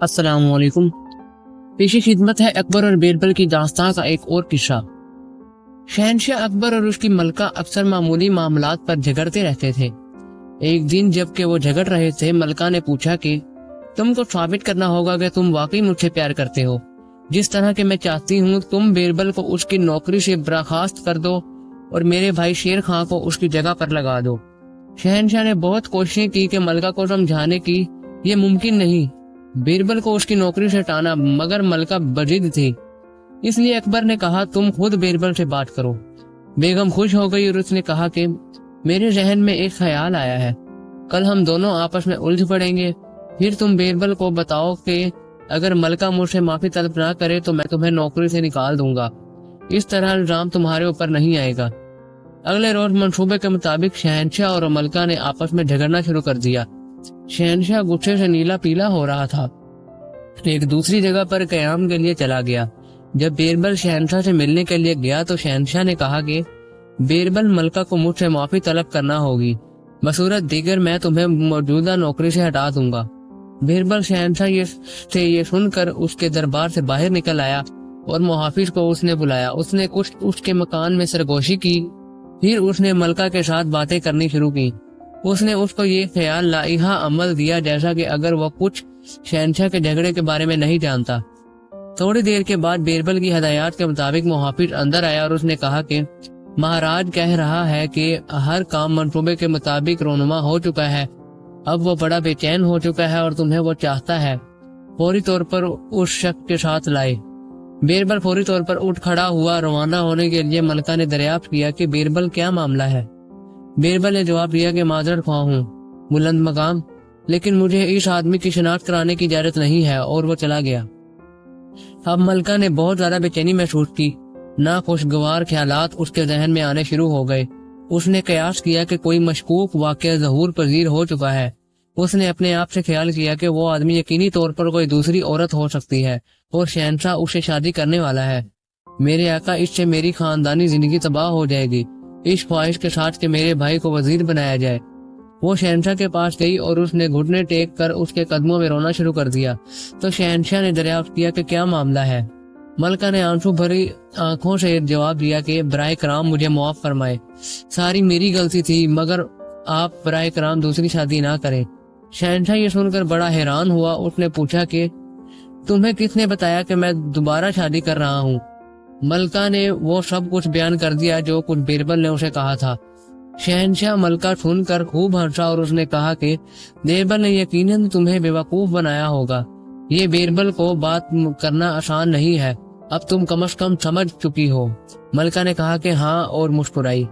अस्सलाम वालेकुम। पेशी खिदमत है अकबर और बीरबल की दास्तां का एक और किस्सा। शहनशाह अकबर और उसकी मलका अक्सर मामूली मामलात पर झगड़ते रहते थे। एक दिन जबकि वो झगड़ रहे थे, मलका ने पूछा कि तुमको साबित करना होगा कि तुम वाकई मुझसे प्यार करते हो, जिस तरह के मैं चाहती हूँ। तुम बीरबल को उसकी नौकरी से बर्खास्त कर दो और मेरे भाई शेर खां को उसकी जगह पर लगा दो। शहनशाह ने बहुत कोशिशें की कि मलका को समझाने की ये मुमकिन नहीं, बीरबल को उसकी नौकरी से हटाना, मगर मलका बजिद थी। इसलिए अकबर ने कहा तुम खुद बीरबल से बात करो। बेगम खुश हो गई और उसने कहा कि मेरे जहन में एक ख्याल आया है, कल हम दोनों आपस में उलझ पड़ेंगे, फिर तुम बीरबल को बताओ कि अगर मलका मुझसे माफी तलब ना करे तो मैं तुम्हें नौकरी से निकाल दूंगा। इस तरह इल्जाम तुम्हारे ऊपर नहीं आएगा। अगले रोज मंसूबे के मुताबिक शहनशाह और मलका ने आपस में झगड़ना शुरू कर दिया। शहनशाह गुस्से से नीला पीला हो रहा था। एक दूसरी जगह पर कयाम के लिए चला गया। जब बीरबल शहनशाह से मिलने के लिए गया तो शहनशाह ने कहा कि बीरबल, मलका को मुझसे माफी तलब करना होगी, बसूरत दीगर मैं तुम्हें मौजूदा नौकरी से हटा दूंगा। बीरबल शहनशाह ये सुनकर उसके दरबार से बाहर निकल आया और मुहाफिज को उसने बुलाया। उसने कुछ उसके मकान में सरगोशी की, फिर उसने मलका के साथ बातें करनी शुरू की। उसने उसको ये ख्याल लाइहा अमल दिया जैसा कि अगर वो कुछ शहनशाह के झगड़े के बारे में नहीं जानता। थोड़ी देर के बाद बीरबल की हदायत के मुताबिक मुहाफिज अंदर आया और उसने कहा कि महाराज कह रहा है कि हर काम मंसूबे के मुताबिक रोनुमा हो चुका है, अब वो बड़ा बेचैन हो चुका है और तुम्हें वो चाहता है। फौरी तौर पर उस शख्स के साथ लाए। बीरबल फौरी तौर पर उठ खड़ा हुआ। रवाना होने के लिए मलका ने दरियाफ्त किया कि बीरबल क्या मामला है। बीरबल ने जवाब दिया कि माजरत ख्वाह हूँ बुलंद मकाम, लेकिन मुझे इस आदमी की शिनाख्त कराने की इजाजत नहीं है, और वो चला गया। अब मलका ने बहुत ज्यादा बेचैनी महसूस की। नाखुशगवार ख्यालात उसके जहन में आने शुरू हो गए। उसने कयास किया कि कोई मशकूक वाक़या ज़हूर पजीर हो चुका है। उसने अपने आप से ख्याल किया कि वो आदमी यकीनी तौर पर कोई दूसरी औरत हो सकती है और शहनशाह उसे शादी करने वाला है। मेरे आका, इससे मेरी खानदानी जिंदगी तबाह हो जाएगी। इस ख्वाहिश के साथ कि मेरे भाई को वजीर बनाया जाए। वो शहनशाह के पास गई और उसने घुटने टेक कर उसके कदमों में रोना शुरू कर दिया। तो शहनशाह ने दरियाफ्त किया कि क्या मामला है। मलका ने आंसू भरी आंखों से जवाब दिया कि बराए कराम मुझे मुआफ फरमाए, सारी मेरी गलती थी, मगर आप बराए कराम दूसरी शादी ना करें। शहनशाह ये सुनकर बड़ा हैरान हुआ। उसने पूछा कि तुम्हें किसने बताया कि मैं दोबारा शादी कर रहा हूँ। मलका ने वो सब कुछ बयान कर दिया जो कुछ बीरबल ने उसे कहा था। शहनशाह मलका सुनकर खूब हंसा और उसने कहा कि बीरबल ने यकीनन तुम्हें बेवकूफ बनाया होगा। ये बीरबल को बात करना आसान नहीं है, अब तुम कम से कम समझ चुकी हो। मलका ने कहा कि हाँ और मुस्कुराई।